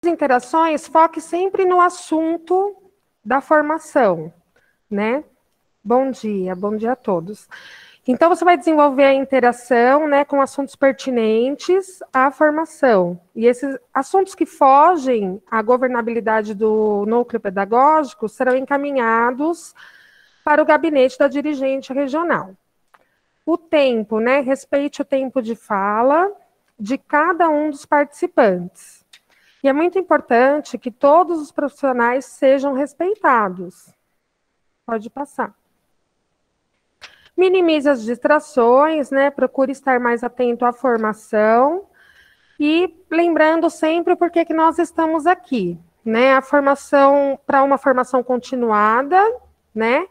interações, foque sempre no assunto da formação, né? Bom dia a todos. Então, você vai desenvolver a interação, né, com assuntos pertinentes à formação. E esses assuntos que fogem à governabilidade do núcleo pedagógico serão encaminhados para o gabinete da dirigente regional. O tempo, né, respeite o tempo de fala de cada um dos participantes. E é muito importante que todos os profissionais sejam respeitados. Pode passar. Minimize as distrações, né? Procure estar mais atento à formação e lembrando sempre o porquê que nós estamos aqui, né? A formação para uma formação continuada, né?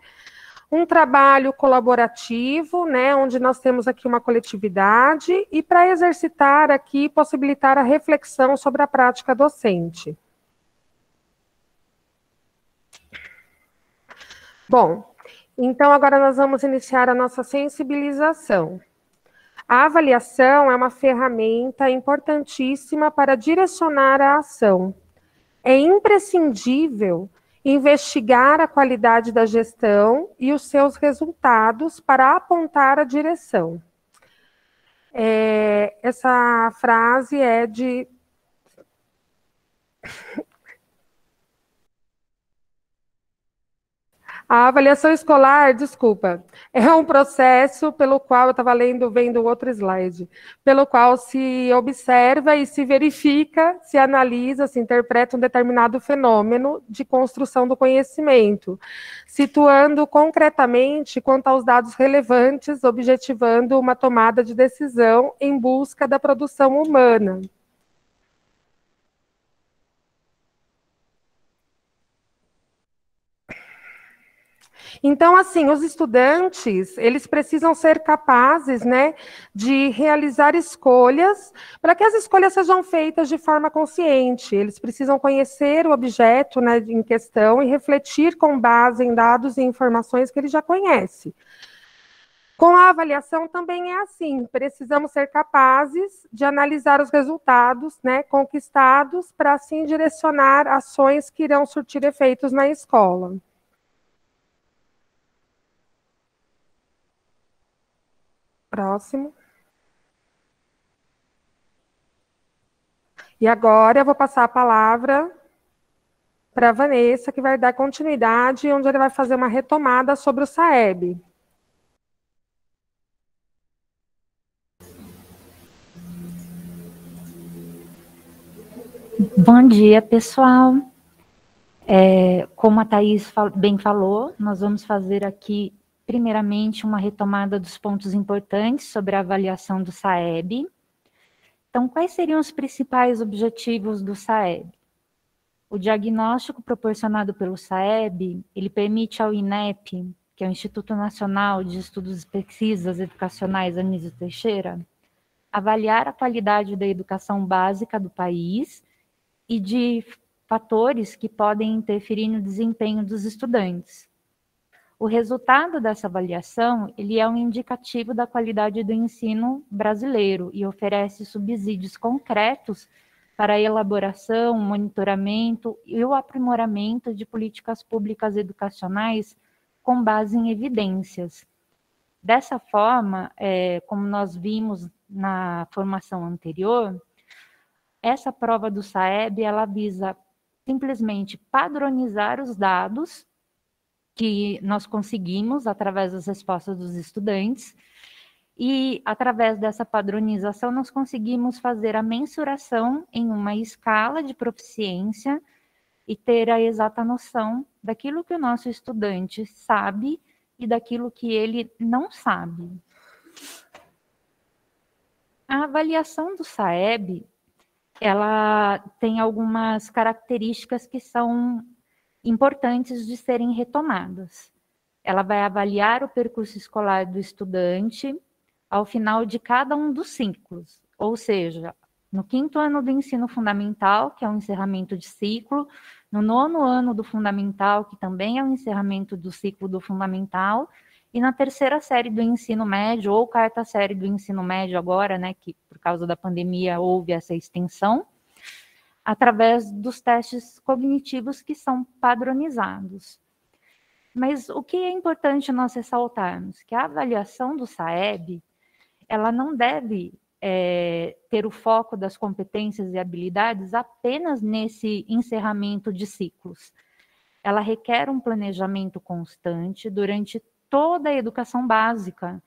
Um trabalho colaborativo, né? Onde nós temos aqui uma coletividade e para exercitar aqui, possibilitar a reflexão sobre a prática docente. Bom, então agora nós vamos iniciar a nossa sensibilização. A avaliação é uma ferramenta importantíssima para direcionar a ação. É imprescindível investigar a qualidade da gestão e os seus resultados para apontar a direção. Essa frase é de... A avaliação escolar, desculpa, é um processo pelo qual, eu estava vendo outro slide, pelo qual se observa e se verifica, se analisa, se interpreta um determinado fenômeno de construção do conhecimento, situando concretamente quanto aos dados relevantes, objetivando uma tomada de decisão em busca da produção humana. Então, assim, os estudantes, eles precisam ser capazes, né, de realizar escolhas, para que as escolhas sejam feitas de forma consciente. Eles precisam conhecer o objeto, né, em questão e refletir com base em dados e informações que ele já conhece. Com a avaliação também é assim, precisamos ser capazes de analisar os resultados, né, conquistados, para assim direcionar ações que irão surtir efeitos na escola. Próximo. E agora eu vou passar a palavra para a Vanessa, que vai dar continuidade, onde ele vai fazer uma retomada sobre o SAEB. Bom dia, pessoal. Como a Thaís bem falou, nós vamos fazer aqui, primeiramente, uma retomada dos pontos importantes sobre a avaliação do SAEB. Então, quais seriam os principais objetivos do SAEB? O diagnóstico proporcionado pelo SAEB, ele permite ao INEP, que é o Instituto Nacional de Estudos e Pesquisas Educacionais Anísio Teixeira, avaliar a qualidade da educação básica do país e de fatores que podem interferir no desempenho dos estudantes. O resultado dessa avaliação, ele é um indicativo da qualidade do ensino brasileiro e oferece subsídios concretos para a elaboração, monitoramento e o aprimoramento de políticas públicas educacionais com base em evidências. Dessa forma, como nós vimos na formação anterior, essa prova do SAEB, ela visa simplesmente padronizar os dados que nós conseguimos através das respostas dos estudantes e, através dessa padronização, nós conseguimos fazer a mensuração em uma escala de proficiência e ter a exata noção daquilo que o nosso estudante sabe e daquilo que ele não sabe. A avaliação do SAEB, ela tem algumas características que são importantes de serem retomadas. Ela vai avaliar o percurso escolar do estudante ao final de cada um dos ciclos, ou seja, no 5º ano do ensino fundamental, que é o encerramento de ciclo, no 9º ano do fundamental, que também é o encerramento do ciclo do fundamental, e na 3ª série do ensino médio, ou 4ª série do ensino médio agora, né, que por causa da pandemia houve essa extensão. através dos testes cognitivos que são padronizados. Mas o que é importante nós ressaltarmos? Que a avaliação do SAEB, ela não deve ter o foco das competências e habilidades apenas nesse encerramento de ciclos. Ela requer um planejamento constante durante toda a educação básica,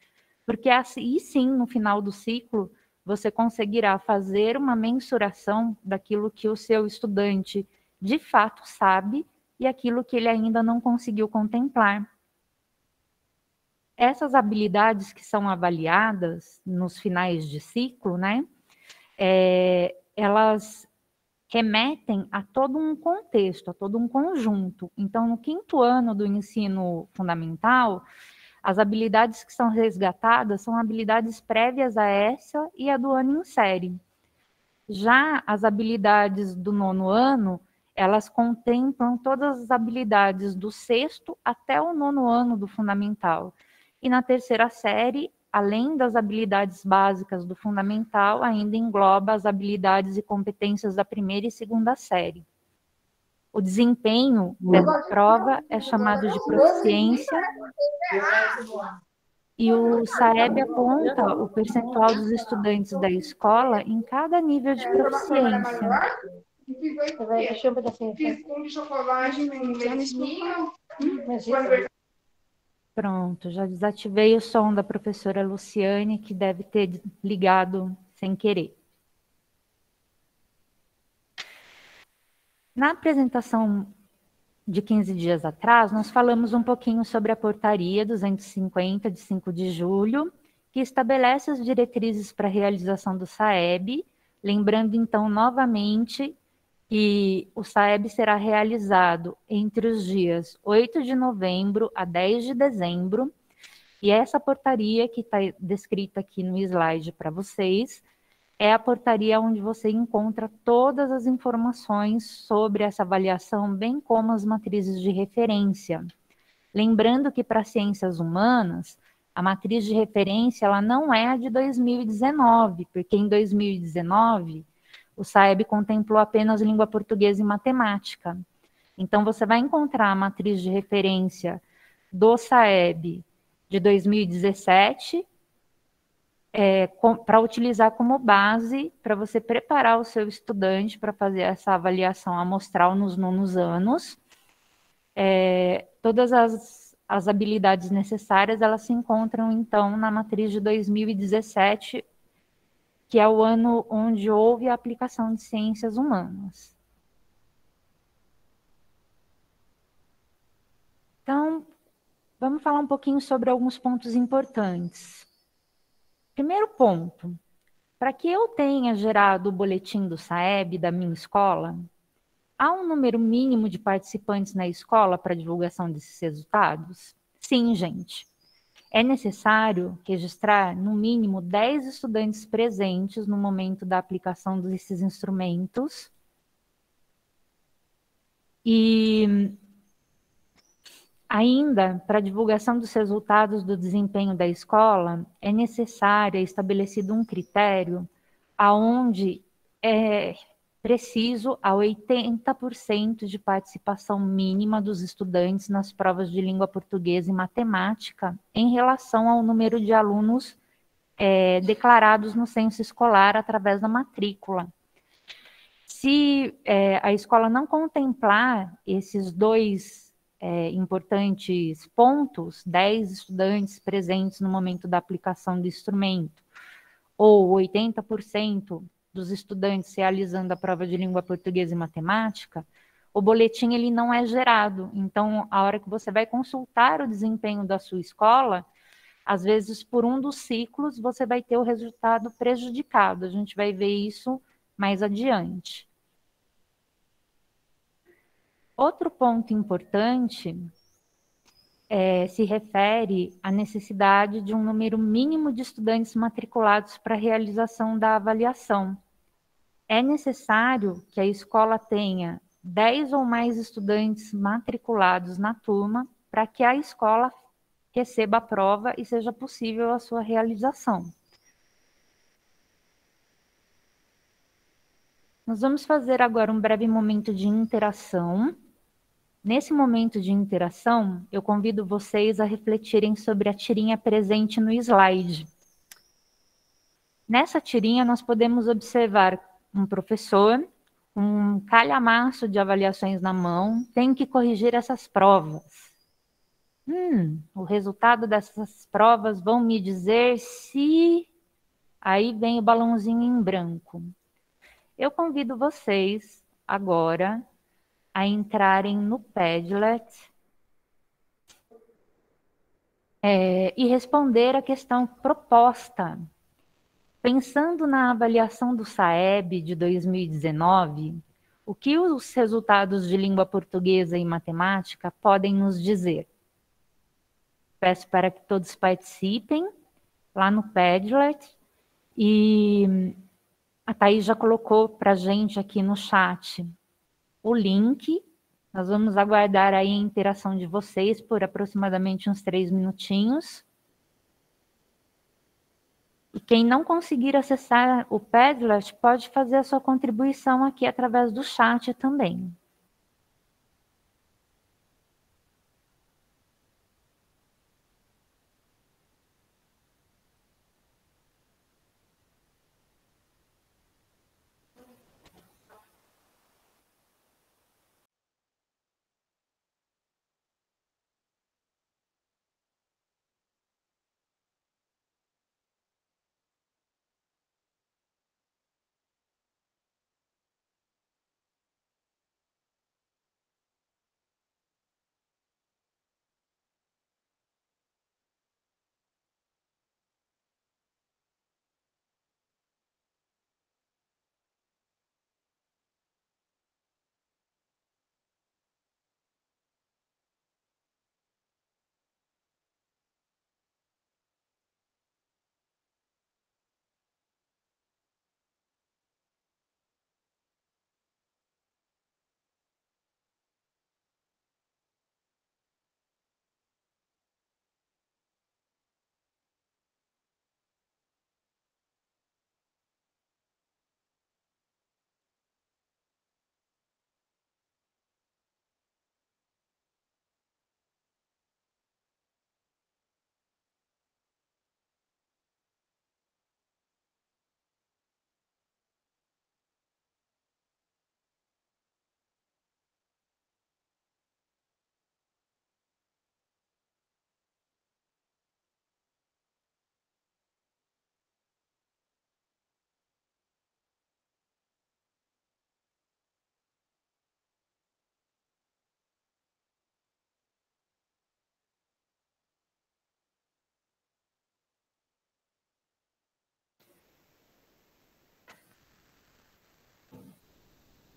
porque assim, sim, no final do ciclo, você conseguirá fazer uma mensuração daquilo que o seu estudante de fato sabe e aquilo que ele ainda não conseguiu contemplar. Essas habilidades que são avaliadas nos finais de ciclo, né, elas remetem a todo um contexto, a todo um conjunto. Então, no 5º ano do ensino fundamental, as habilidades que são resgatadas são habilidades prévias a essa e a do ano em série. Já as habilidades do 9º ano, elas contemplam todas as habilidades do 6º até o 9º ano do fundamental. E na 3ª série, além das habilidades básicas do fundamental, ainda engloba as habilidades e competências da 1ª e 2ª série. O desempenho dessa prova é chamado de proficiência e o SAEB aponta o percentual dos estudantes da escola em cada nível de proficiência. Pronto, já desativei o som da professora Luciane, que deve ter ligado sem querer. Na apresentação de 15 dias atrás, nós falamos um pouquinho sobre a portaria 250, de 5 de julho, que estabelece as diretrizes para a realização do SAEB, lembrando então novamente que o SAEB será realizado entre os dias 8 de novembro a 10 de dezembro, e essa portaria que está descrita aqui no slide para vocês, é a portaria onde você encontra todas as informações sobre essa avaliação, bem como as matrizes de referência. Lembrando que para ciências humanas, a matriz de referência ela não é a de 2019, porque em 2019 o SAEB contemplou apenas língua portuguesa e matemática. Então você vai encontrar a matriz de referência do SAEB de 2017, para utilizar como base para você preparar o seu estudante para fazer essa avaliação amostral nos 9º anos. Todas as habilidades necessárias, elas se encontram, então, na matriz de 2017, que é o ano onde houve a aplicação de ciências humanas. Então, vamos falar um pouquinho sobre alguns pontos importantes. Primeiro ponto, para que eu tenha gerado o boletim do SAEB da minha escola, há um número mínimo de participantes na escola para divulgação desses resultados? Sim, gente. É necessário registrar, no mínimo, 10 estudantes presentes no momento da aplicação desses instrumentos. E ainda, para a divulgação dos resultados do desempenho da escola, é necessário estabelecido um critério aonde é preciso a 80% de participação mínima dos estudantes nas provas de língua portuguesa e matemática em relação ao número de alunos declarados no censo escolar através da matrícula. Se a escola não contemplar esses dois importantes pontos, 10 estudantes presentes no momento da aplicação do instrumento, ou 80% dos estudantes realizando a prova de língua portuguesa e matemática, o boletim ele não é gerado. Então, a hora que você vai consultar o desempenho da sua escola, às vezes, por um dos ciclos, você vai ter o resultado prejudicado. A gente vai ver isso mais adiante. Outro ponto importante se refere à necessidade de um número mínimo de estudantes matriculados para a realização da avaliação. É necessário que a escola tenha 10 ou mais estudantes matriculados na turma para que a escola receba a prova e seja possível a sua realização. Nós vamos fazer agora um breve momento de interação. Nesse momento de interação, eu convido vocês a refletirem sobre a tirinha presente no slide. Nessa tirinha, nós podemos observar um professor com um calhamaço de avaliações na mão, tem que corrigir essas provas. O resultado dessas provas vão me dizer se... Aí vem o balãozinho em branco. Eu convido vocês agora a entrarem no Padlet e responder a questão proposta. Pensando na avaliação do SAEB de 2019, o que os resultados de língua portuguesa e matemática podem nos dizer? Peço para que todos participem lá no Padlet e a Thaís já colocou para a gente aqui no chat o link. Nós vamos aguardar aí a interação de vocês por aproximadamente uns 3 minutinhos. E quem não conseguir acessar o Padlet pode fazer a sua contribuição aqui através do chat também.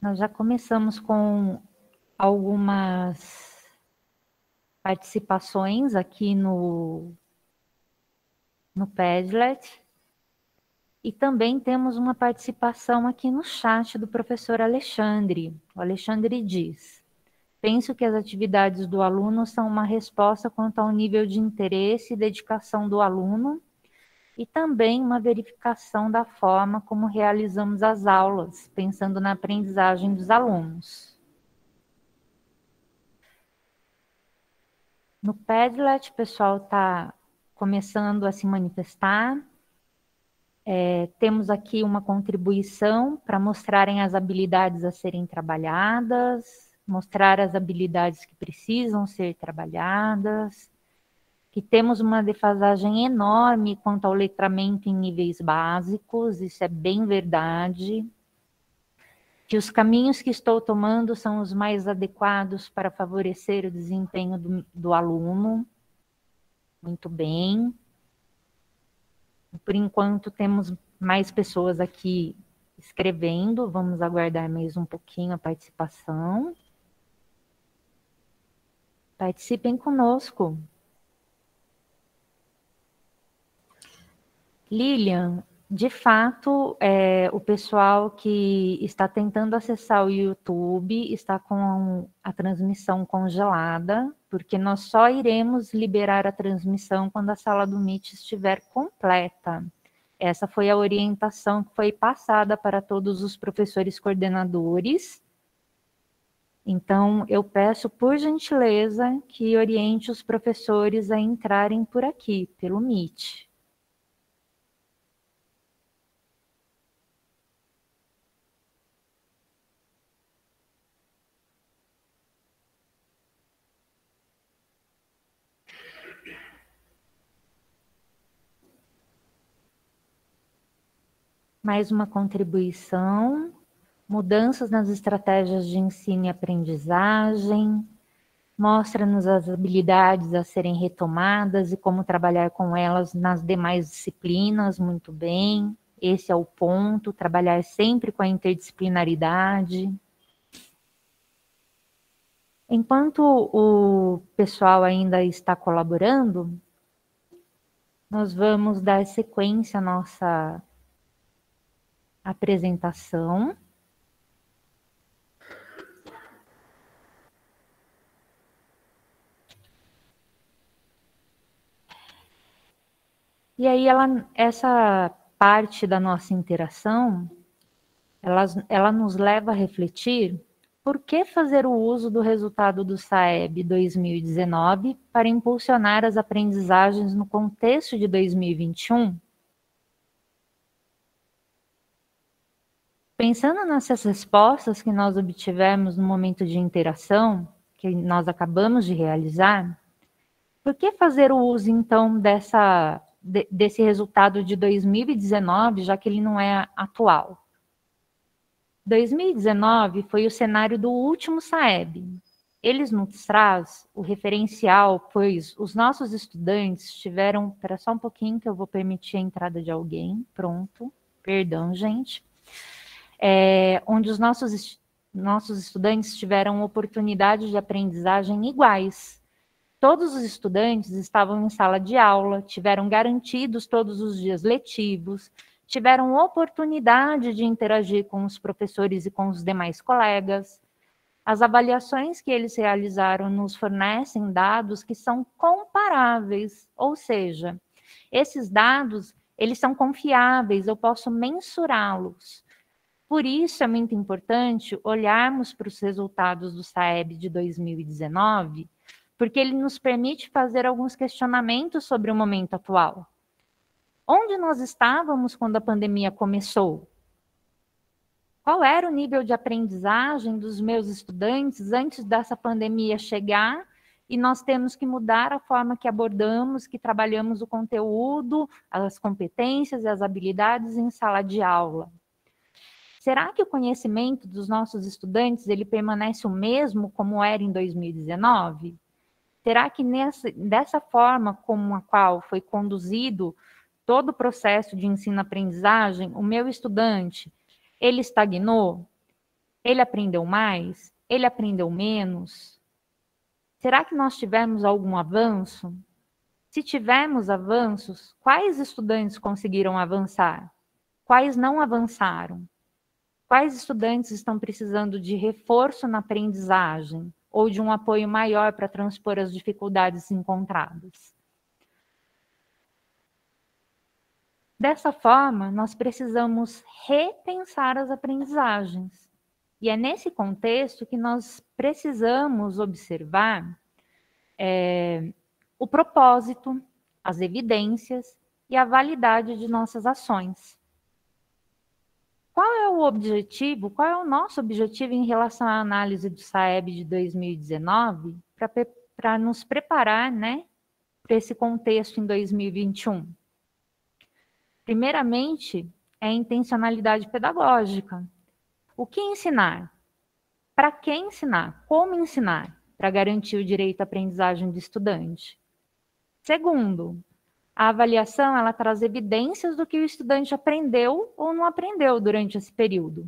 Nós já começamos com algumas participações aqui no Padlet. E também temos uma participação aqui no chat do professor Alexandre. O Alexandre diz: penso que as atividades do aluno são uma resposta quanto ao nível de interesse e dedicação do aluno e também uma verificação da forma como realizamos as aulas, pensando na aprendizagem dos alunos. No Padlet, o pessoal está começando a se manifestar. Temos aqui uma contribuição para mostrarem as habilidades a serem trabalhadas, mostrar as habilidades que precisam ser trabalhadas, que temos uma defasagem enorme quanto ao letramento em níveis básicos, isso é bem verdade, que os caminhos que estou tomando são os mais adequados para favorecer o desempenho do aluno. Muito bem. Por enquanto, temos mais pessoas aqui escrevendo. Vamos aguardar mais um pouquinho a participação. Participem conosco. Lilian, de fato, o pessoal que está tentando acessar o YouTube está com a transmissão congelada, porque nós só iremos liberar a transmissão quando a sala do Meet estiver completa. Essa foi a orientação que foi passada para todos os professores coordenadores. Então, eu peço, por gentileza, que oriente os professores a entrarem por aqui, pelo Meet. Mais uma contribuição, mudanças nas estratégias de ensino e aprendizagem, mostra-nos as habilidades a serem retomadas e como trabalhar com elas nas demais disciplinas, muito bem. Esse é o ponto, trabalhar sempre com a interdisciplinaridade. Enquanto o pessoal ainda está colaborando, nós vamos dar sequência à nossa apresentação. E aí, essa parte da nossa interação, ela nos leva a refletir por que fazer o uso do resultado do SAEB 2019 para impulsionar as aprendizagens no contexto de 2021? Pensando nessas respostas que nós obtivemos no momento de interação, que nós acabamos de realizar, por que fazer o uso, então, desse resultado de 2019, já que ele não é atual? 2019 foi o cenário do último SAEB. Eles nos traz o referencial, pois os nossos estudantes tiveram... Espera só um pouquinho que eu vou permitir a entrada de alguém. Pronto. Perdão, gente. Onde os nossos estudantes tiveram oportunidades de aprendizagem iguais. Todos os estudantes estavam em sala de aula, tiveram garantidos todos os dias letivos, tiveram oportunidade de interagir com os professores e com os demais colegas. As avaliações que eles realizaram nos fornecem dados que são comparáveis, ou seja, esses dados, eles são confiáveis, eu posso mensurá-los. Por isso é muito importante olharmos para os resultados do SAEB de 2019, porque ele nos permite fazer alguns questionamentos sobre o momento atual. Onde nós estávamos quando a pandemia começou? Qual era o nível de aprendizagem dos meus estudantes antes dessa pandemia chegar? E nós temos que mudar a forma que abordamos, que trabalhamos o conteúdo, as competências e as habilidades em sala de aula. Será que o conhecimento dos nossos estudantes ele permanece o mesmo como era em 2019? Será que dessa forma como a qual foi conduzido todo o processo de ensino-aprendizagem, o meu estudante, ele estagnou? Ele aprendeu mais? Ele aprendeu menos? Será que nós tivemos algum avanço? Se tivermos avanços, quais estudantes conseguiram avançar? Quais não avançaram? Quais estudantes estão precisando de reforço na aprendizagem ou de um apoio maior para transpor as dificuldades encontradas? Dessa forma, nós precisamos repensar as aprendizagens. E é nesse contexto que nós precisamos observar o propósito, as evidências e a validade de nossas ações. Qual é o objetivo, qual é o nosso objetivo em relação à análise do SAEB de 2019 para nos preparar, né, para esse contexto em 2021? Primeiramente, é a intencionalidade pedagógica. O que ensinar? Para quem ensinar? Como ensinar? Para garantir o direito à aprendizagem do estudante. Segundo, a avaliação ela traz evidências do que o estudante aprendeu ou não aprendeu durante esse período.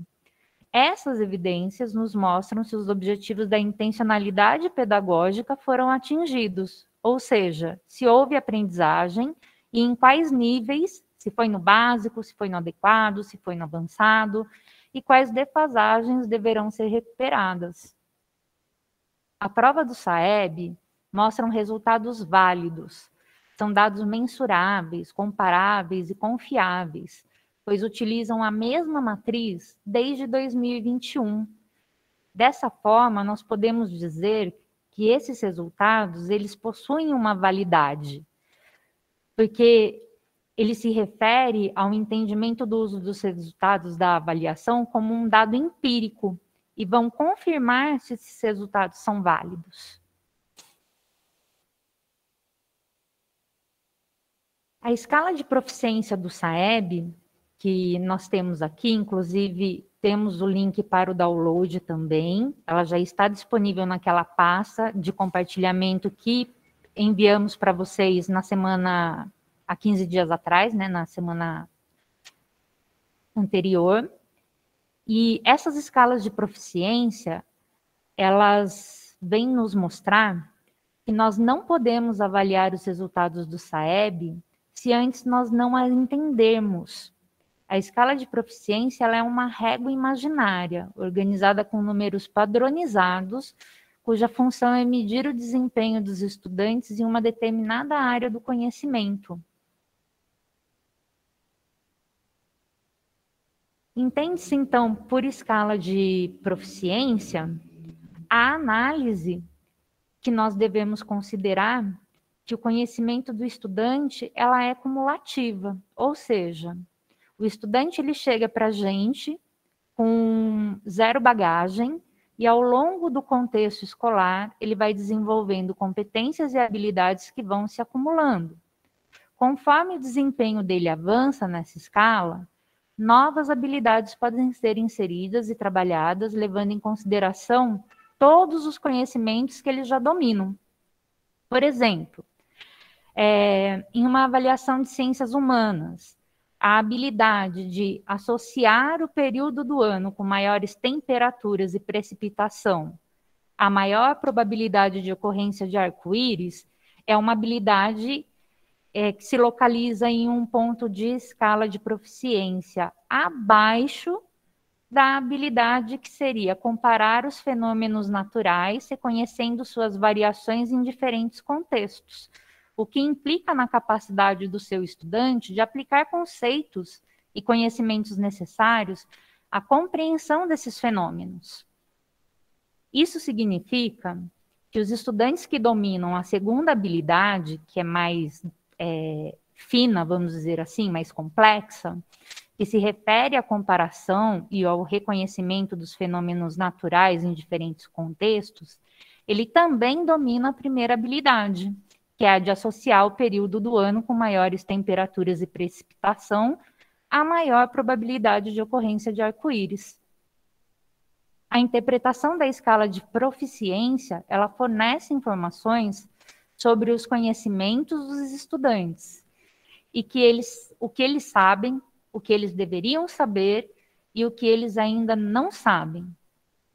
Essas evidências nos mostram se os objetivos da intencionalidade pedagógica foram atingidos, ou seja, se houve aprendizagem e em quais níveis, se foi no básico, se foi no adequado, se foi no avançado, e quais defasagens deverão ser recuperadas. A prova do SAEB mostra resultados válidos. São dados mensuráveis, comparáveis e confiáveis, pois utilizam a mesma matriz desde 2021. Dessa forma, nós podemos dizer que esses resultados, eles possuem uma validade, porque ele se refere ao entendimento do uso dos resultados da avaliação como um dado empírico e vão confirmar se esses resultados são válidos. A escala de proficiência do SAEB, que nós temos aqui, inclusive temos o link para o download também, ela já está disponível naquela pasta de compartilhamento que enviamos para vocês na semana, há 15 dias atrás, né, na semana anterior. E essas escalas de proficiência, elas vêm nos mostrar que nós não podemos avaliar os resultados do SAEB se antes nós não as entendermos. A escala de proficiência ela é uma régua imaginária, organizada com números padronizados, cuja função é medir o desempenho dos estudantes em uma determinada área do conhecimento. Entende-se, então, por escala de proficiência, a análise que nós devemos considerar que o conhecimento do estudante ela é cumulativa, ou seja, o estudante ele chega para a gente com zero bagagem e ao longo do contexto escolar ele vai desenvolvendo competências e habilidades que vão se acumulando. Conforme o desempenho dele avança nessa escala, novas habilidades podem ser inseridas e trabalhadas, levando em consideração todos os conhecimentos que eles já dominam. Por exemplo, em uma avaliação de ciências humanas, a habilidade de associar o período do ano com maiores temperaturas e precipitação à maior probabilidade de ocorrência de arco-íris é uma habilidade que se localiza em um ponto de escala de proficiência abaixo da habilidade que seria comparar os fenômenos naturais, reconhecendo suas variações em diferentes contextos, o que implica na capacidade do seu estudante de aplicar conceitos e conhecimentos necessários à compreensão desses fenômenos. Isso significa que os estudantes que dominam a segunda habilidade, que é mais fina, vamos dizer assim, mais complexa, que se refere à comparação e ao reconhecimento dos fenômenos naturais em diferentes contextos, ele também domina a primeira habilidade, que é a de associar o período do ano com maiores temperaturas e precipitação à maior probabilidade de ocorrência de arco-íris. A interpretação da escala de proficiência, ela fornece informações sobre os conhecimentos dos estudantes e o que eles sabem, o que eles deveriam saber e o que eles ainda não sabem,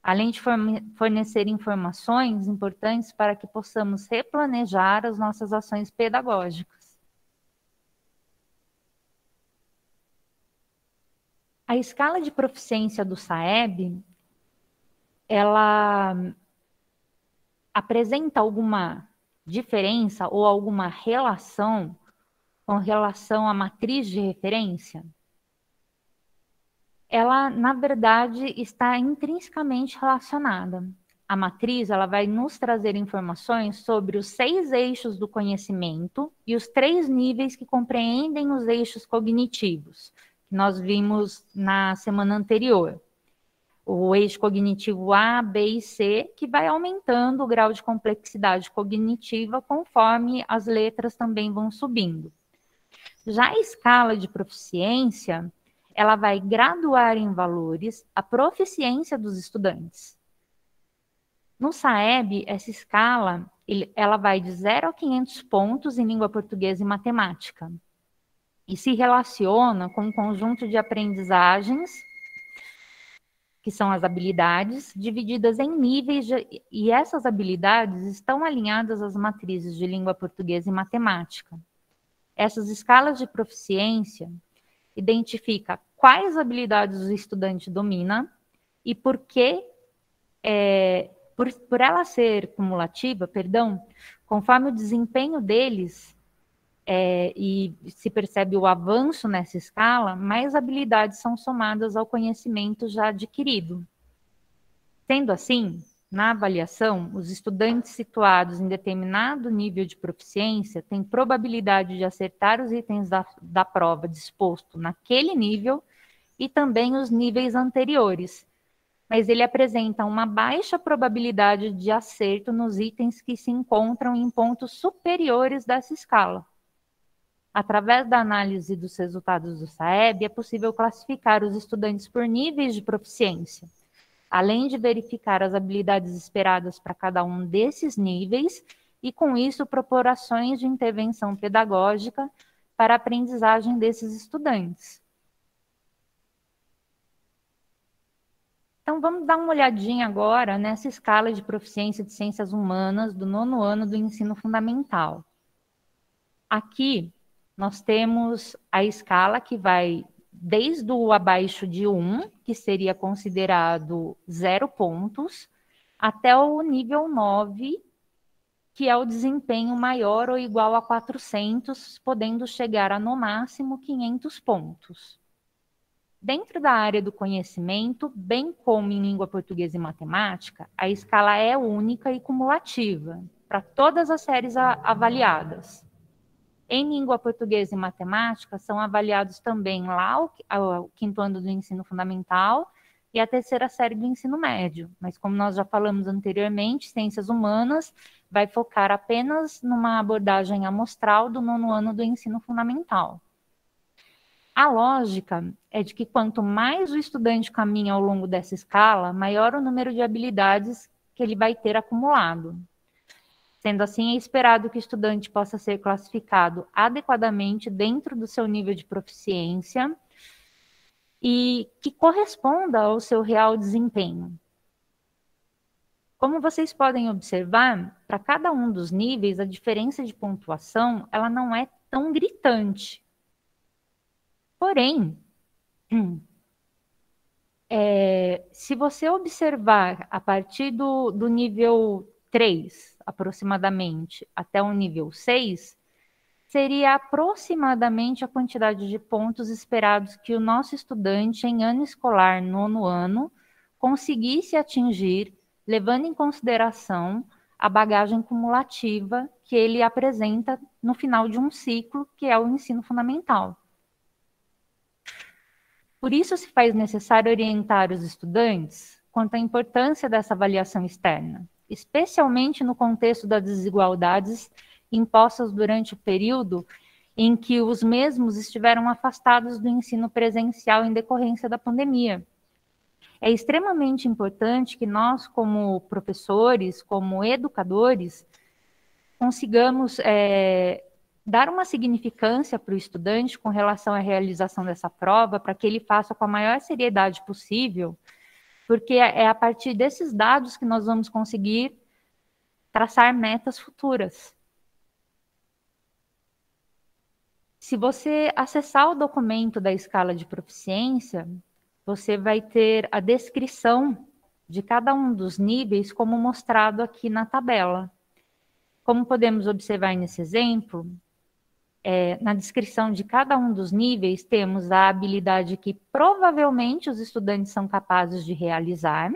além de fornecer informações importantes para que possamos replanejar as nossas ações pedagógicas. A escala de proficiência do SAEB, ela apresenta alguma diferença ou alguma relação com relação à matriz de referência? Ela, na verdade, está intrinsecamente relacionada. A matriz ela vai nos trazer informações sobre os 6 eixos do conhecimento e os 3 níveis que compreendem os eixos cognitivos, que nós vimos na semana anterior. O eixo cognitivo A, B e C, que vai aumentando o grau de complexidade cognitiva conforme as letras também vão subindo. Já a escala de proficiência, ela vai graduar em valores a proficiência dos estudantes. No SAEB, essa escala, ela vai de 0 a 500 pontos em língua portuguesa e matemática. E se relaciona com um conjunto de aprendizagens, que são as habilidades, divididas em níveis, e essas habilidades estão alinhadas às matrizes de língua portuguesa e matemática. Essas escalas de proficiência identifica quais habilidades o estudante domina e por que, por ela ser cumulativa, conforme o desempenho deles, e se percebe o avanço nessa escala, mais habilidades são somadas ao conhecimento já adquirido. Sendo assim, na avaliação, os estudantes situados em determinado nível de proficiência têm probabilidade de acertar os itens da prova disposto naquele nível e também os níveis anteriores, mas ele apresenta uma baixa probabilidade de acerto nos itens que se encontram em pontos superiores dessa escala. Através da análise dos resultados do SAEB, é possível classificar os estudantes por níveis de proficiência, além de verificar as habilidades esperadas para cada um desses níveis e, com isso, propor ações de intervenção pedagógica para a aprendizagem desses estudantes. Então, vamos dar uma olhadinha agora nessa escala de proficiência de ciências humanas do 9º ano do ensino fundamental. Aqui, nós temos a escala que vai desde o abaixo de 1, que seria considerado 0 pontos, até o nível 9, que é o desempenho maior ou igual a 400, podendo chegar a, no máximo, 500 pontos. Dentro da área do conhecimento, bem como em língua portuguesa e matemática, a escala é única e cumulativa para todas as séries avaliadas. Em língua portuguesa e matemática, são avaliados também lá o 5º ano do ensino fundamental e a 3ª série do ensino médio. Mas, como nós já falamos anteriormente, ciências humanas vai focar apenas numa abordagem amostral do 9º ano do ensino fundamental. A lógica é de que quanto mais o estudante caminha ao longo dessa escala, maior o número de habilidades que ele vai ter acumulado. Sendo assim, é esperado que o estudante possa ser classificado adequadamente dentro do seu nível de proficiência e que corresponda ao seu real desempenho. Como vocês podem observar, para cada um dos níveis, a diferença de pontuação ela não é tão gritante. Porém, se você observar a partir do nível 3, aproximadamente, até o nível 6, seria aproximadamente a quantidade de pontos esperados que o nosso estudante em ano escolar, 9º ano, conseguisse atingir, levando em consideração a bagagem cumulativa que ele apresenta no final de um ciclo, que é o ensino fundamental. Por isso, se faz necessário orientar os estudantes quanto à importância dessa avaliação externa, especialmente no contexto das desigualdades impostas durante o período em que os mesmos estiveram afastados do ensino presencial em decorrência da pandemia. É extremamente importante que nós, como professores, como educadores, consigamos dar uma significância para o estudante com relação à realização dessa prova, para que ele faça com a maior seriedade possível, porque é a partir desses dados que nós vamos conseguir traçar metas futuras. Se você acessar o documento da escala de proficiência, você vai ter a descrição de cada um dos níveis, como mostrado aqui na tabela. Como podemos observar nesse exemplo, na descrição de cada um dos níveis, temos a habilidade que provavelmente os estudantes são capazes de realizar.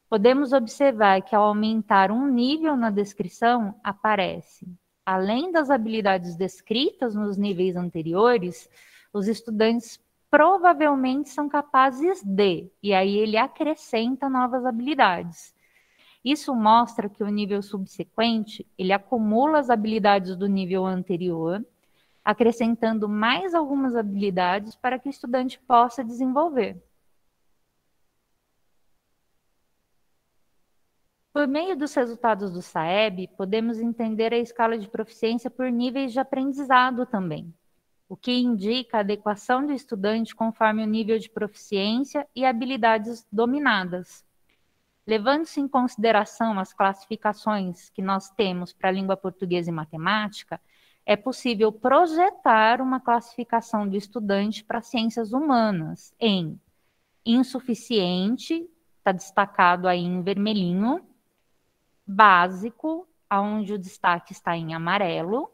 Podemos observar que ao aumentar um nível na descrição, aparece, além das habilidades descritas nos níveis anteriores, os estudantes provavelmente são capazes de, e aí ele acrescenta novas habilidades. Isso mostra que o nível subsequente, ele acumula as habilidades do nível anterior, acrescentando mais algumas habilidades para que o estudante possa desenvolver. Por meio dos resultados do SAEB, podemos entender a escala de proficiência por níveis de aprendizado também, o que indica a adequação do estudante conforme o nível de proficiência e habilidades dominadas. Levando-se em consideração as classificações que nós temos para a língua portuguesa e matemática, é possível projetar uma classificação do estudante para ciências humanas em insuficiente, está destacado aí em vermelhinho, básico, onde o destaque está em amarelo,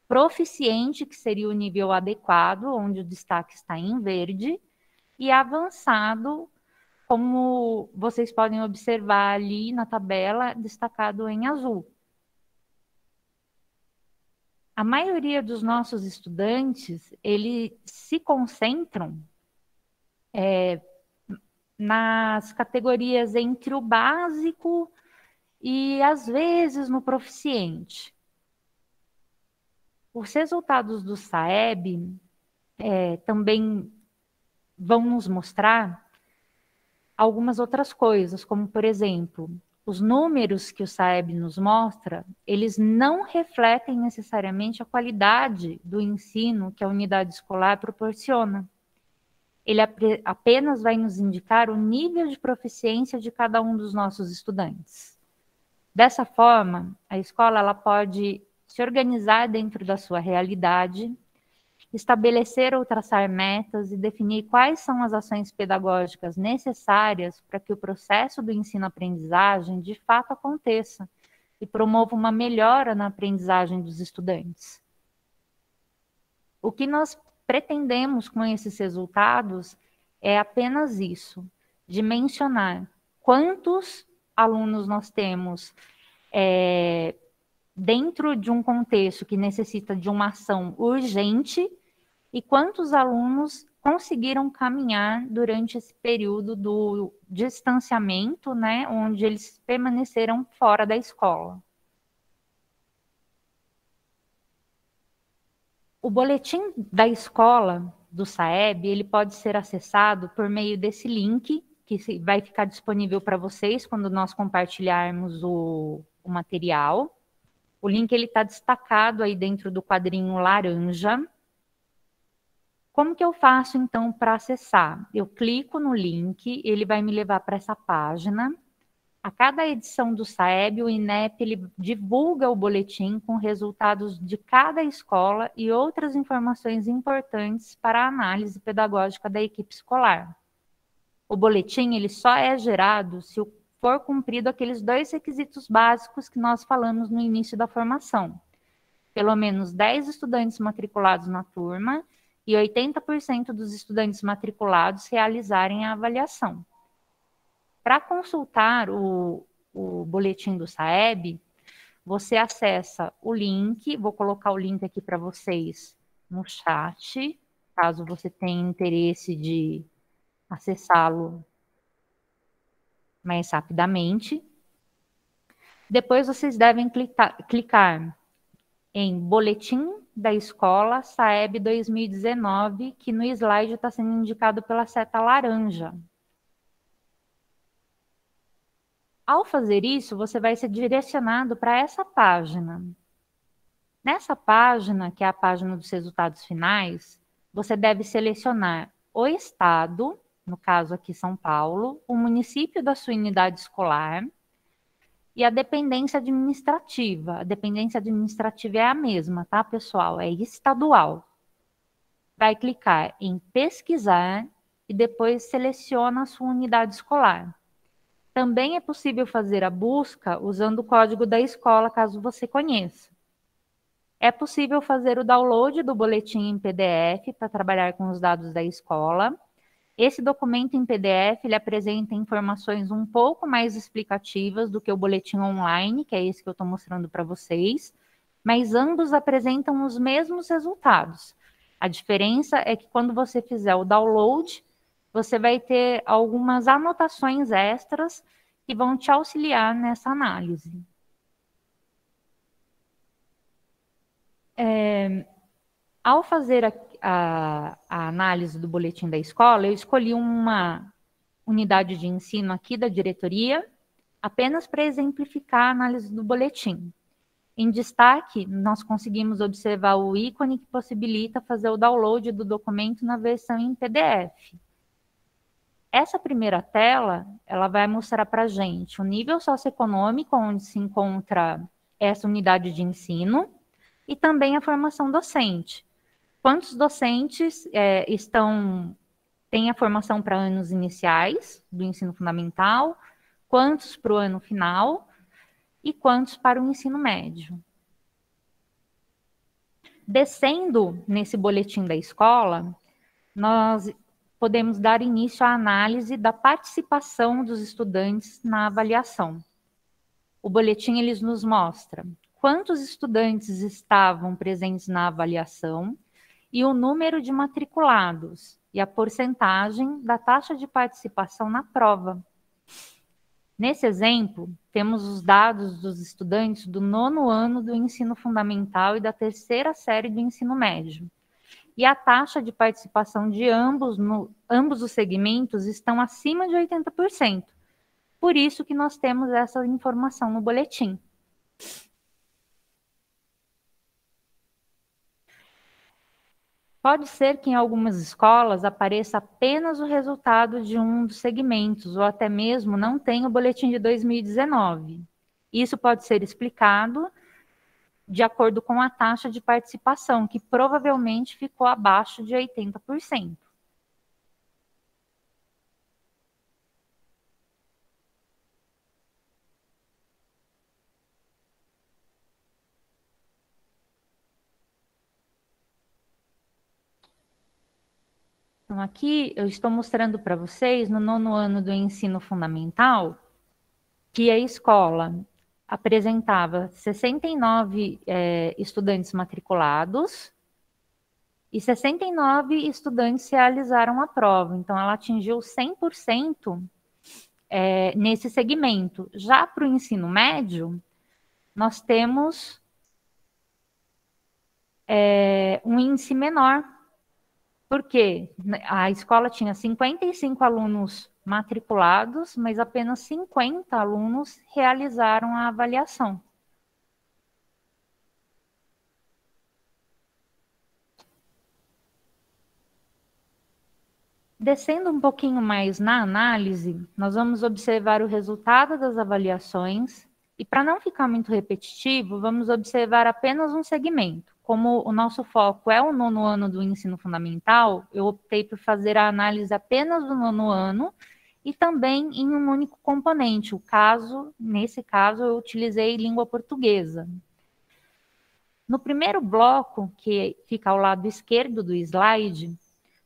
proficiente, que seria o nível adequado, onde o destaque está em verde, e avançado, como vocês podem observar ali na tabela, destacado em azul. A maioria dos nossos estudantes, eles se concentram nas categorias entre o básico e, às vezes, no proficiente. Os resultados do SAEB também vão nos mostrar algumas outras coisas, como, por exemplo, os números que o SAEB nos mostra, eles não refletem necessariamente a qualidade do ensino que a unidade escolar proporciona. Ele apenas vai nos indicar o nível de proficiência de cada um dos nossos estudantes. Dessa forma, a escola ela pode se organizar dentro da sua realidade, estabelecer ou traçar metas e definir quais são as ações pedagógicas necessárias para que o processo do ensino-aprendizagem de fato aconteça e promova uma melhora na aprendizagem dos estudantes. O que nós pretendemos com esses resultados é apenas isso, de mencionar quantos alunos nós temos dentro de um contexto que necessita de uma ação urgente e quantos alunos conseguiram caminhar durante esse período do distanciamento, né, onde eles permaneceram fora da escola. O boletim da escola do SAEB, ele pode ser acessado por meio desse link, que vai ficar disponível para vocês quando nós compartilharmos o material. O link está destacado aí dentro do quadrinho laranja. Como que eu faço, então, para acessar? Eu clico no link, ele vai me levar para essa página. A cada edição do SAEB, o INEP ele divulga o boletim com resultados de cada escola e outras informações importantes para a análise pedagógica da equipe escolar. O boletim ele só é gerado se for cumprido aqueles 2 requisitos básicos que nós falamos no início da formação. Pelo menos 10 estudantes matriculados na turma e 80% dos estudantes matriculados realizarem a avaliação. Para consultar o boletim do SAEB, você acessa o link, vou colocar o link aqui para vocês no chat, caso você tenha interesse de acessá-lo mais rapidamente. Depois vocês devem clicar em Boletim da Escola SAEB 2019, que no slide está sendo indicado pela seta laranja. Ao fazer isso, você vai ser direcionado para essa página. Nessa página, que é a página dos resultados finais, você deve selecionar o estado, no caso aqui São Paulo, o município da sua unidade escolar e a dependência administrativa. A dependência administrativa é a mesma, tá, pessoal? É estadual. Vai clicar em pesquisar e depois seleciona a sua unidade escolar. Também é possível fazer a busca usando o código da escola, caso você conheça. É possível fazer o download do boletim em PDF para trabalhar com os dados da escola. Esse documento em PDF ele apresenta informações um pouco mais explicativas do que o boletim online, que é esse que eu estou mostrando para vocês, mas ambos apresentam os mesmos resultados. A diferença é que quando você fizer o download, você vai ter algumas anotações extras que vão te auxiliar nessa análise. Ao fazer a análise do boletim da escola, eu escolhi uma unidade de ensino aqui da diretoria, apenas para exemplificar a análise do boletim. Em destaque, nós conseguimos observar o ícone que possibilita fazer o download do documento na versão em PDF. Essa primeira tela, ela vai mostrar para a gente o nível socioeconômico onde se encontra essa unidade de ensino e também a formação docente. Quantos docentes têm a formação para anos iniciais do ensino fundamental, quantos para o ano final e quantos para o ensino médio. Descendo nesse boletim da escola, nós podemos dar início à análise da participação dos estudantes na avaliação. O boletim ele nos mostra quantos estudantes estavam presentes na avaliação e o número de matriculados e a porcentagem da taxa de participação na prova. Nesse exemplo, temos os dados dos estudantes do 9º ano do ensino fundamental e da 3ª série do ensino médio. E a taxa de participação de ambos os segmentos estão acima de 80%. Por isso que nós temos essa informação no boletim. Pode ser que em algumas escolas apareça apenas o resultado de um dos segmentos, ou até mesmo não tenha o boletim de 2019. Isso pode ser explicado de acordo com a taxa de participação, que provavelmente ficou abaixo de 80%. Então, aqui eu estou mostrando para vocês, no 9º ano do ensino fundamental, que a escola apresentava 69 estudantes matriculados e 69 estudantes realizaram a prova. Então, ela atingiu 100% nesse segmento. Já para o ensino médio, nós temos um índice menor, porque a escola tinha 55 alunos matriculados, mas apenas 50 alunos realizaram a avaliação. Descendo um pouquinho mais na análise, nós vamos observar o resultado das avaliações e, para não ficar muito repetitivo, vamos observar apenas um segmento. Como o nosso foco é o 9º ano do ensino fundamental, eu optei por fazer a análise apenas do 9º ano e também em um único componente. Nesse caso, eu utilizei língua portuguesa. No primeiro bloco, que fica ao lado esquerdo do slide,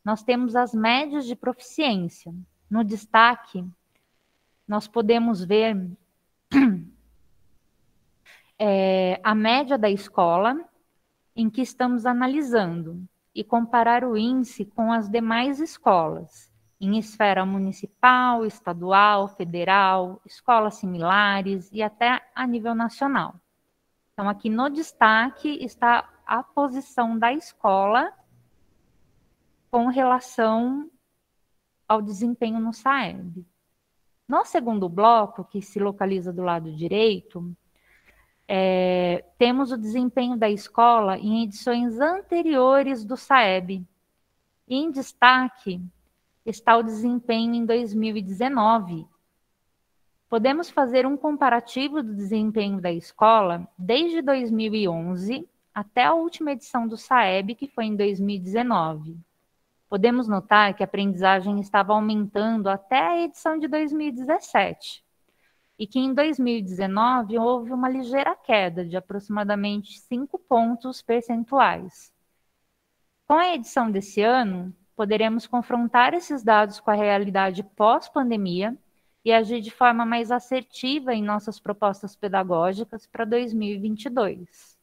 nós temos as médias de proficiência. No destaque, nós podemos ver a média da escola em que estamos analisando e comparar o índice com as demais escolas, em esfera municipal, estadual, federal, escolas similares e até a nível nacional. Então, aqui no destaque está a posição da escola com relação ao desempenho no SAEB. No segundo bloco, que se localiza do lado direito, temos o desempenho da escola em edições anteriores do SAEB. Em destaque está o desempenho em 2019. Podemos fazer um comparativo do desempenho da escola desde 2011 até a última edição do SAEB, que foi em 2019. Podemos notar que a aprendizagem estava aumentando até a edição de 2017 e que em 2019 houve uma ligeira queda de aproximadamente 5 pontos percentuais. Com a edição desse ano, poderemos confrontar esses dados com a realidade pós-pandemia e agir de forma mais assertiva em nossas propostas pedagógicas para 2022.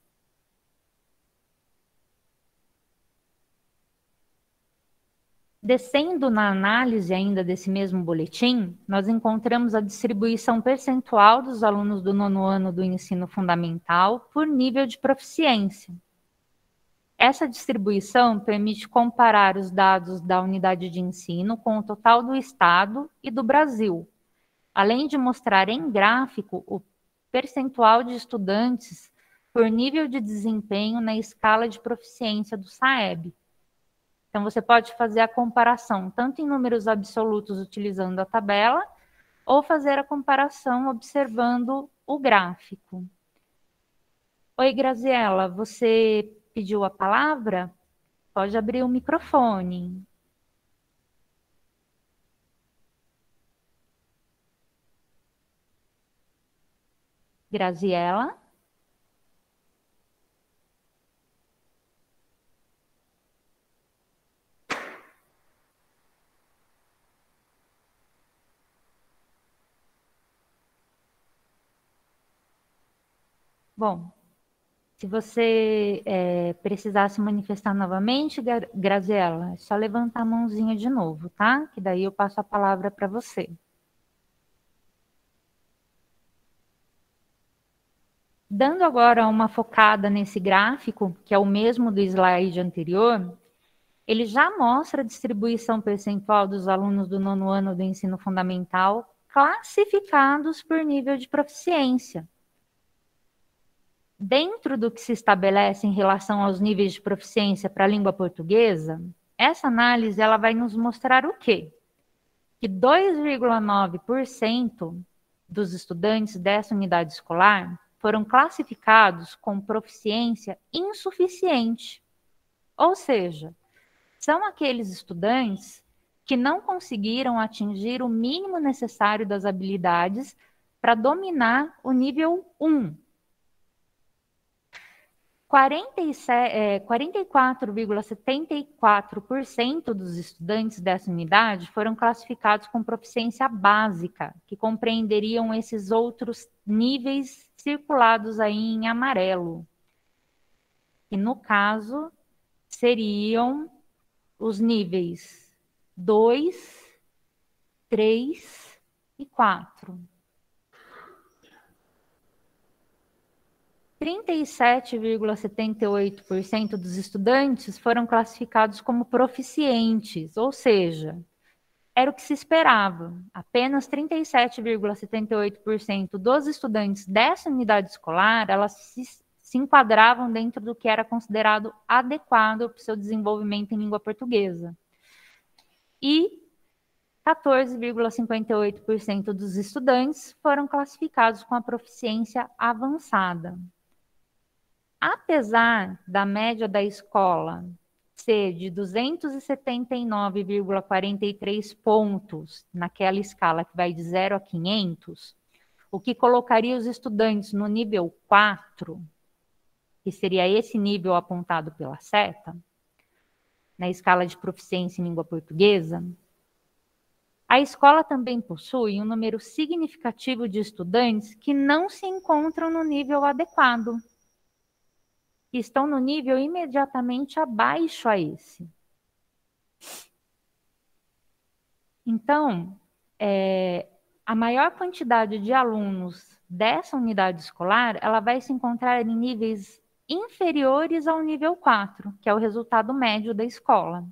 Descendo na análise ainda desse mesmo boletim, nós encontramos a distribuição percentual dos alunos do 9º ano do ensino fundamental por nível de proficiência. Essa distribuição permite comparar os dados da unidade de ensino com o total do estado e do Brasil, além de mostrar em gráfico o percentual de estudantes por nível de desempenho na escala de proficiência do SAEB. Então, você pode fazer a comparação tanto em números absolutos utilizando a tabela, ou fazer a comparação observando o gráfico. Oi, Graziela, você pediu a palavra? Pode abrir o microfone. Graziela? Bom, se você precisar se manifestar novamente, Graziela, é só levantar a mãozinha de novo, tá? Que daí eu passo a palavra para você. Dando agora uma focada nesse gráfico, que é o mesmo do slide anterior, ele já mostra a distribuição percentual dos alunos do 9º ano do ensino fundamental classificados por nível de proficiência. Dentro do que se estabelece em relação aos níveis de proficiência para a língua portuguesa, essa análise ela vai nos mostrar o quê? Que 2,9% dos estudantes dessa unidade escolar foram classificados com proficiência insuficiente. Ou seja, são aqueles estudantes que não conseguiram atingir o mínimo necessário das habilidades para dominar o nível 1. 44,74% dos estudantes dessa unidade foram classificados com proficiência básica, que compreenderiam esses outros níveis circulados aí em amarelo. E no caso, seriam os níveis 2, 3 e 4. 37,78% dos estudantes foram classificados como proficientes, ou seja, era o que se esperava. Apenas 37,78% dos estudantes dessa unidade escolar, elas se enquadravam dentro do que era considerado adequado para o seu desenvolvimento em língua portuguesa. E 14,58% dos estudantes foram classificados com a proficiência avançada. Apesar da média da escola ser de 279,43 pontos naquela escala que vai de 0 a 500, o que colocaria os estudantes no nível 4, que seria esse nível apontado pela seta, na escala de proficiência em língua portuguesa, a escola também possui um número significativo de estudantes que não se encontram no nível adequado, que estão no nível imediatamente abaixo a esse. Então, a maior quantidade de alunos dessa unidade escolar, ela vai se encontrar em níveis inferiores ao nível 4, que é o resultado médio da escola.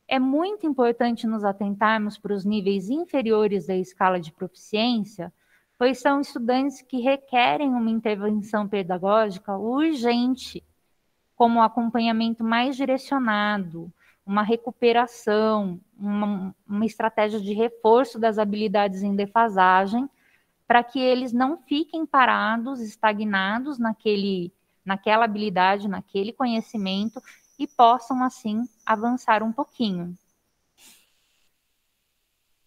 É muito importante nos atentarmos para os níveis inferiores da escala de proficiência, pois são estudantes que requerem uma intervenção pedagógica urgente, como um acompanhamento mais direcionado, uma recuperação, uma estratégia de reforço das habilidades em defasagem, para que eles não fiquem parados, estagnados naquela habilidade, naquele conhecimento, e possam, assim, avançar um pouquinho.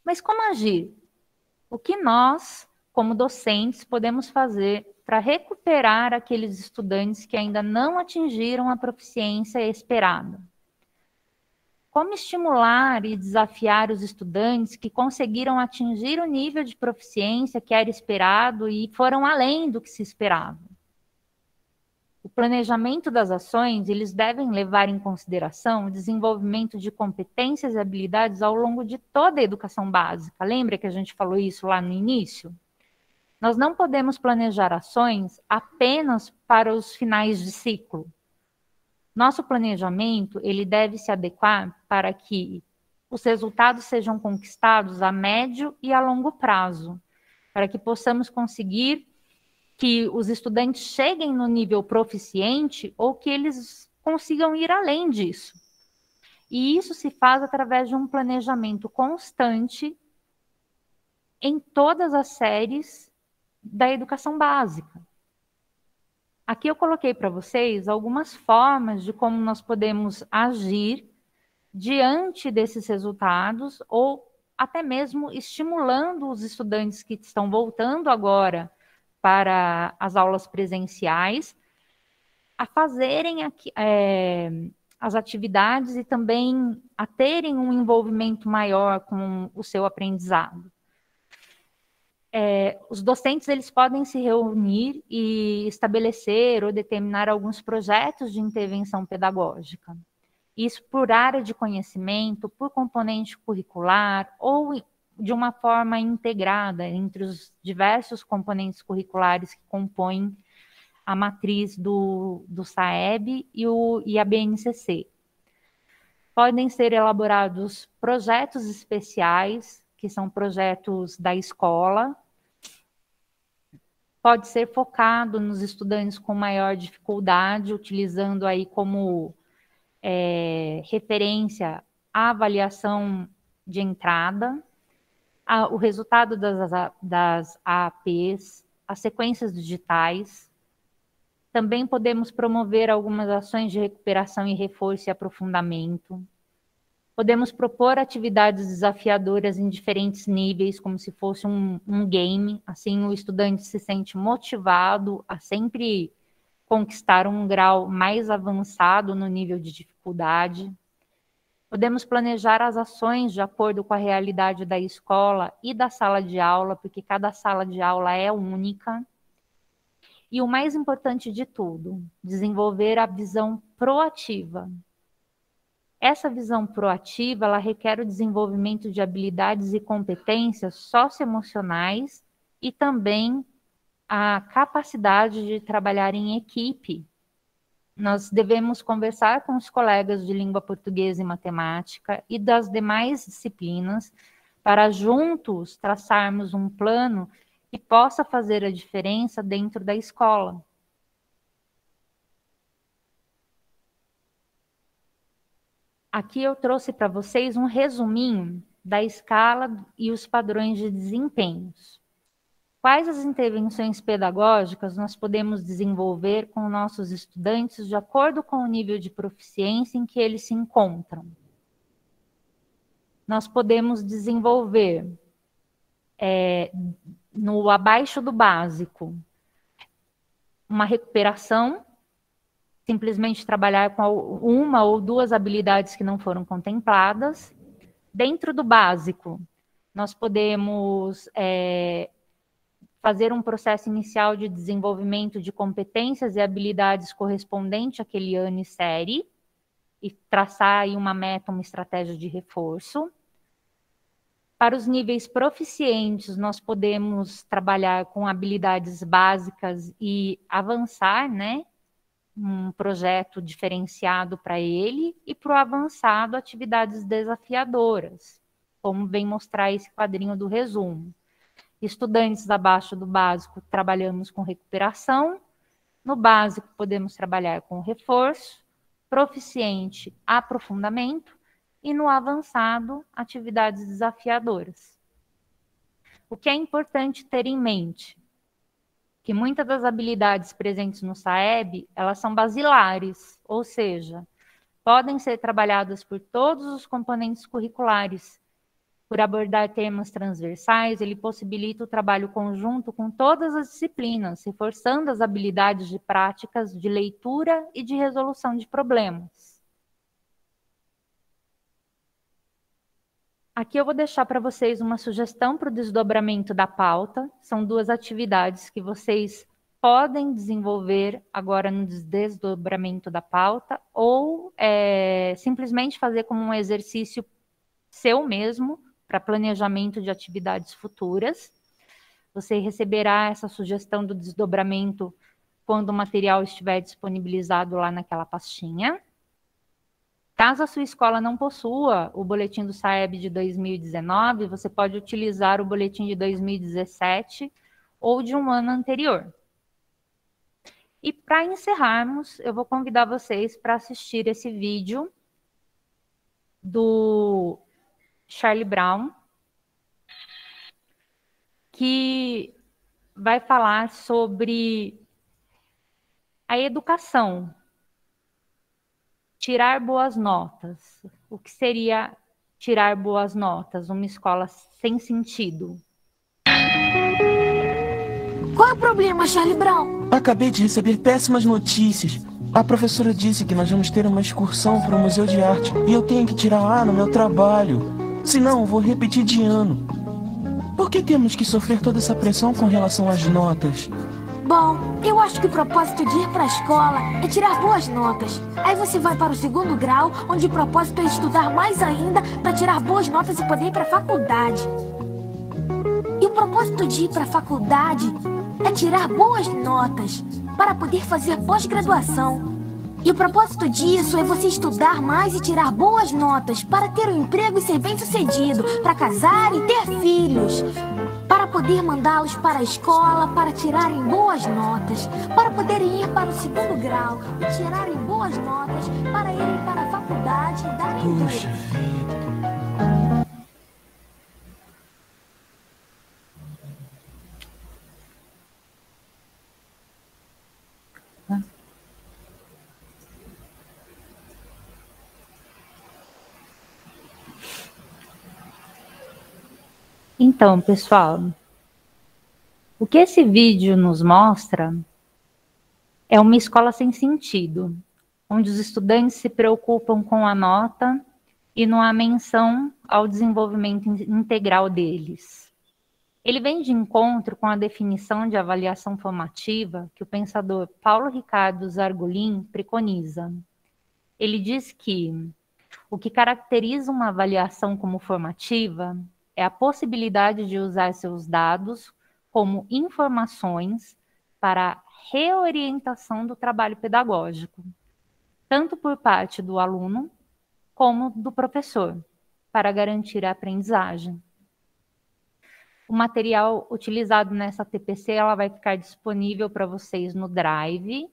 Mas como agir? O que nós, como docentes, podemos fazer para recuperar aqueles estudantes que ainda não atingiram a proficiência esperada? Como estimular e desafiar os estudantes que conseguiram atingir o nível de proficiência que era esperado e foram além do que se esperava? O planejamento das ações, eles devem levar em consideração o desenvolvimento de competências e habilidades ao longo de toda a educação básica. Lembra que a gente falou isso lá no início? Nós não podemos planejar ações apenas para os finais de ciclo. Nosso planejamento, ele deve se adequar para que os resultados sejam conquistados a médio e a longo prazo, para que possamos conseguir que os estudantes cheguem no nível proficiente ou que eles consigam ir além disso. E isso se faz através de um planejamento constante em todas as séries da educação básica. Aqui eu coloquei para vocês algumas formas de como nós podemos agir diante desses resultados ou até mesmo estimulando os estudantes que estão voltando agora para as aulas presenciais, a fazerem as atividades e também a terem um envolvimento maior com o seu aprendizado. os docentes eles podem se reunir e estabelecer ou determinar alguns projetos de intervenção pedagógica. Isso por área de conhecimento, por componente curricular ou de uma forma integrada entre os diversos componentes curriculares que compõem a matriz do SAEB e a BNCC. Podem ser elaborados projetos especiais, que são projetos da escola. Pode ser focado nos estudantes com maior dificuldade, utilizando aí como referência a avaliação de entrada, o resultado das AAPs, as sequências digitais. Também podemos promover algumas ações de recuperação e reforço e aprofundamento. Podemos propor atividades desafiadoras em diferentes níveis, como se fosse um game, assim o estudante se sente motivado a sempre conquistar um grau mais avançado no nível de dificuldade. Podemos planejar as ações de acordo com a realidade da escola e da sala de aula, porque cada sala de aula é única. E o mais importante de tudo, desenvolver a visão proativa. Essa visão proativa, ela requer o desenvolvimento de habilidades e competências socioemocionais e também a capacidade de trabalhar em equipe. Nós devemos conversar com os colegas de língua portuguesa e matemática e das demais disciplinas para juntos traçarmos um plano que possa fazer a diferença dentro da escola. Aqui eu trouxe para vocês um resuminho da escala e os padrões de desempenhos. Quais as intervenções pedagógicas nós podemos desenvolver com nossos estudantes de acordo com o nível de proficiência em que eles se encontram? Nós podemos desenvolver no abaixo do básico uma recuperação, simplesmente trabalhar com uma ou duas habilidades que não foram contempladas. Dentro do básico, nós podemos fazer um processo inicial de desenvolvimento de competências e habilidades correspondente àquele ano e série, e traçar aí uma meta, uma estratégia de reforço. Para os níveis proficientes, nós podemos trabalhar com habilidades básicas e avançar, né? Um projeto diferenciado para ele, e para o avançado, atividades desafiadoras, como vem mostrar esse quadrinho do resumo. Estudantes abaixo do básico, trabalhamos com recuperação. No básico, podemos trabalhar com reforço. Proficiente, aprofundamento. E no avançado, atividades desafiadoras. O que é importante ter em mente? Que muitas das habilidades presentes no SAEB, elas são basilares, ou seja, podem ser trabalhadas por todos os componentes curriculares. Por abordar temas transversais, ele possibilita o trabalho conjunto com todas as disciplinas, reforçando as habilidades de práticas de leitura e de resolução de problemas. Aqui eu vou deixar para vocês uma sugestão para o desdobramento da pauta. São duas atividades que vocês podem desenvolver agora no desdobramento da pauta, ou simplesmente fazer como um exercício seu mesmo, para planejamento de atividades futuras. Você receberá essa sugestão do desdobramento quando o material estiver disponibilizado lá naquela pastinha. Caso a sua escola não possua o boletim do SAEB de 2019, você pode utilizar o boletim de 2017 ou de um ano anterior. E para encerrarmos, eu vou convidar vocês para assistir esse vídeo do Charlie Brown, que vai falar sobre a educação, tirar boas notas. O que seria tirar boas notas? Uma escola sem sentido. Qual é o problema, Charlie Brown? Acabei de receber péssimas notícias. A professora disse que nós vamos ter uma excursão para o Museu de Arte e eu tenho que tirar A no meu trabalho. Senão, vou repetir de ano. Por que temos que sofrer toda essa pressão com relação às notas? Bom, eu acho que o propósito de ir para a escola é tirar boas notas. Aí você vai para o segundo grau, onde o propósito é estudar mais ainda para tirar boas notas e poder ir para a faculdade. E o propósito de ir para a faculdade é tirar boas notas para poder fazer pós-graduação. E o propósito disso é você estudar mais e tirar boas notas para ter um emprego e ser bem-sucedido, para casar e ter filhos, para poder mandá-los para a escola, para tirarem boas notas, para poderem ir para o segundo grau e tirarem boas notas, para irem para a faculdade e darem Puxa emprego. vida. Então, pessoal, o que esse vídeo nos mostra é uma escola sem sentido, onde os estudantes se preocupam com a nota e não há menção ao desenvolvimento integral deles. Ele vem de encontro com a definição de avaliação formativa que o pensador Paulo Ricardo Zargolin preconiza. Ele diz que o que caracteriza uma avaliação como formativa é a possibilidade de usar seus dados como informações para a reorientação do trabalho pedagógico, tanto por parte do aluno como do professor, para garantir a aprendizagem. O material utilizado nessa TPC ela vai ficar disponível para vocês no Drive.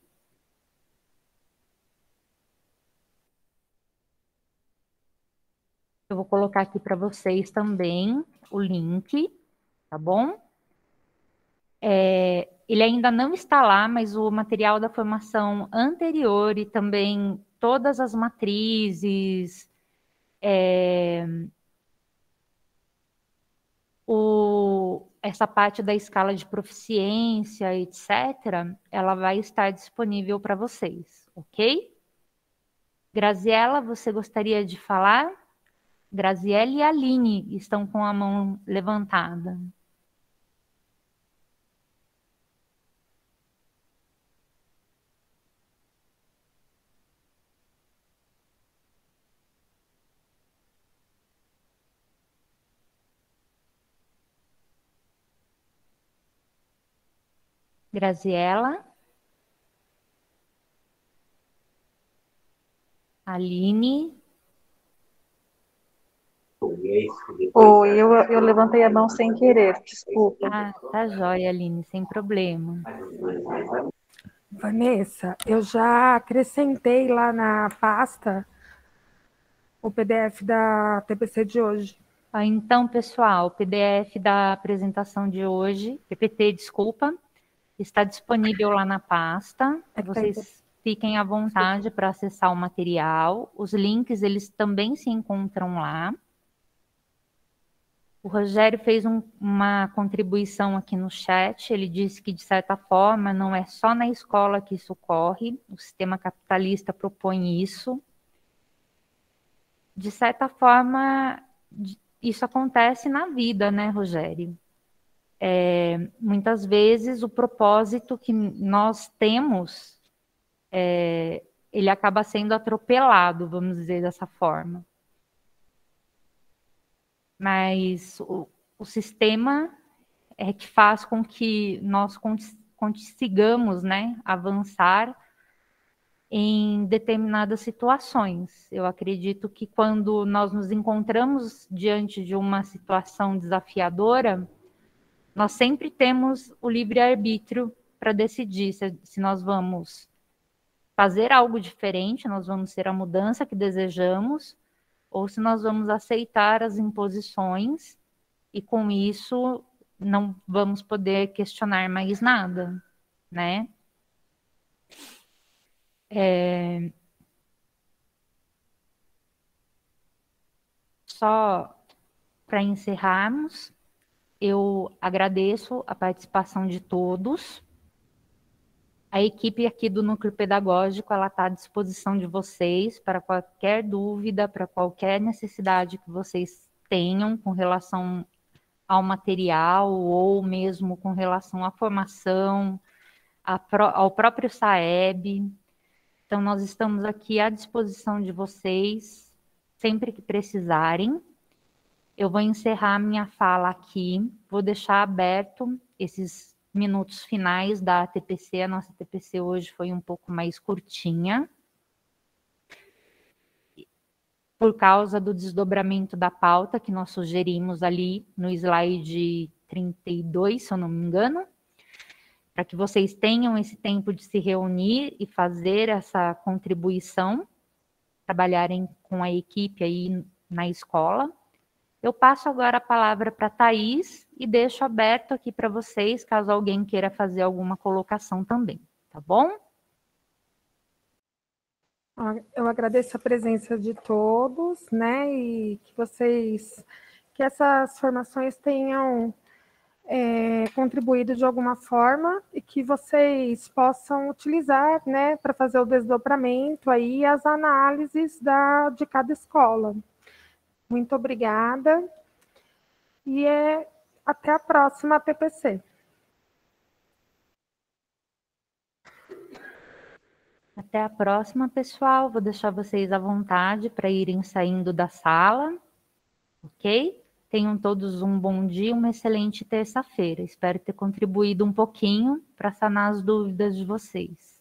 Eu vou colocar aqui para vocês também o link, tá bom? Ele ainda não está lá, mas o material da formação anterior e também todas as matrizes, essa parte da escala de proficiência, etc., ela vai estar disponível para vocês, ok? Graziela, você gostaria de falar? Graziela e Aline estão com a mão levantada. Graziela. Aline. Oi, eu levantei a mão sem querer, desculpa. Ah, tá jóia, Aline, sem problema. Vanessa, eu já acrescentei lá na pasta o PDF da TPC de hoje. Então, pessoal, o PDF da apresentação de hoje, PPT, desculpa, está disponível lá na pasta. Vocês fiquem à vontade para acessar o material. Os links, eles também se encontram lá. O Rogério fez uma contribuição aqui no chat. Ele disse que, de certa forma, não é só na escola que isso ocorre. O sistema capitalista propõe isso. De certa forma, isso acontece na vida, né, Rogério? Muitas vezes o propósito que nós temos, ele acaba sendo atropelado, vamos dizer dessa forma. Mas o sistema é que faz com que nós consigamos, né, avançar em determinadas situações. Eu acredito que quando nós nos encontramos diante de uma situação desafiadora, nós sempre temos o livre-arbítrio para decidir se nós vamos fazer algo diferente, nós vamos ser a mudança que desejamos, ou se nós vamos aceitar as imposições e, com isso, não vamos poder questionar mais nada, né? Só para encerrarmos, eu agradeço a participação de todos. A equipe aqui do Núcleo Pedagógico, ela está à disposição de vocês para qualquer dúvida, para qualquer necessidade que vocês tenham com relação ao material ou mesmo com relação à formação, ao próprio SAEB. Então, nós estamos aqui à disposição de vocês, sempre que precisarem. Eu vou encerrar minha fala aqui, vou deixar aberto esses minutos finais da TPC. A nossa TPC hoje foi um pouco mais curtinha, por causa do desdobramento da pauta que nós sugerimos ali no slide 32, se eu não me engano, para que vocês tenham esse tempo de se reunir e fazer essa contribuição, trabalharem com a equipe aí na escola. Eu passo agora a palavra para a Thaís e deixo aberto aqui para vocês, caso alguém queira fazer alguma colocação também, tá bom? Eu agradeço a presença de todos, né, e que essas formações tenham contribuído de alguma forma e que vocês possam utilizar, né, para fazer o desdobramento aí, as análises de cada escola. Muito obrigada e até a próxima TPC. Até a próxima, pessoal. Vou deixar vocês à vontade para irem saindo da sala, ok? Tenham todos um bom dia, uma excelente terça-feira. Espero ter contribuído um pouquinho para sanar as dúvidas de vocês.